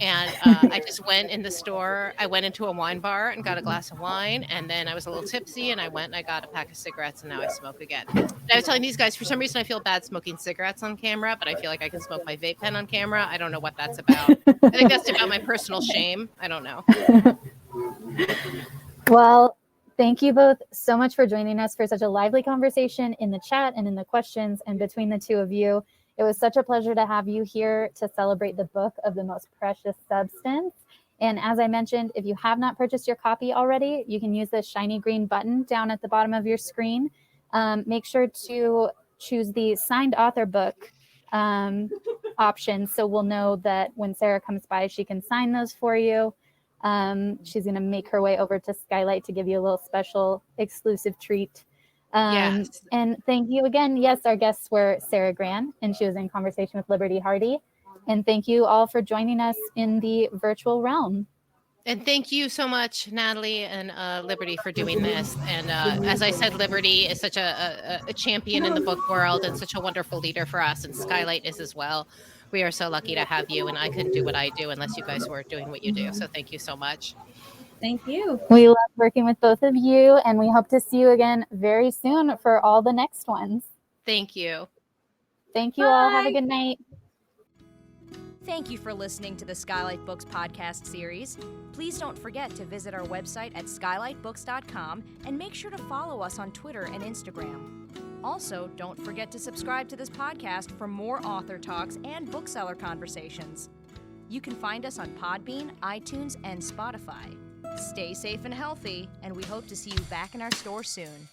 And I just went in the store. I went into a wine bar and got a glass of wine. And then I was a little tipsy and I went and I got a pack of cigarettes and now I smoke again. And I was telling these guys, for some reason, I feel bad smoking cigarettes on camera, but I feel like I can smoke my vape pen on camera. I don't know what that's about. I think that's about my personal shame. I don't know. Well, thank you both so much for joining us for such a lively conversation in the chat and in the questions and between the two of you. It was such a pleasure to have you here to celebrate the book of the most precious substance. And as I mentioned, if you have not purchased your copy already, you can use the shiny green button down at the bottom of your screen. Make sure to choose the signed author book option, so we'll know that when Sara comes by, she can sign those for you. She's going to make her way over to Skylight to give you a little special exclusive treat. Yes. And thank you again. Yes, our guests were Sara Gran, and she was in conversation with Liberty Hardy. And thank you all for joining us in the virtual realm. And thank you so much, Natalie and Liberty, for doing this. And as I said, Liberty is such a champion in the book world and such a wonderful leader for us. And Skylight is as well. We are so lucky to have you. And I couldn't do what I do unless you guys were doing what you do. So thank you so much. Thank you. We love working with both of you, and we hope to see you again very soon for all the next ones. Thank you. Thank you all. Have a good night. Thank you for listening to the Skylight Books podcast series. Please don't forget to visit our website at skylightbooks.com and make sure to follow us on Twitter and Instagram. Also, don't forget to subscribe to this podcast for more author talks and bookseller conversations. You can find us on Podbean, iTunes, and Spotify. Stay safe and healthy, and we hope to see you back in our store soon.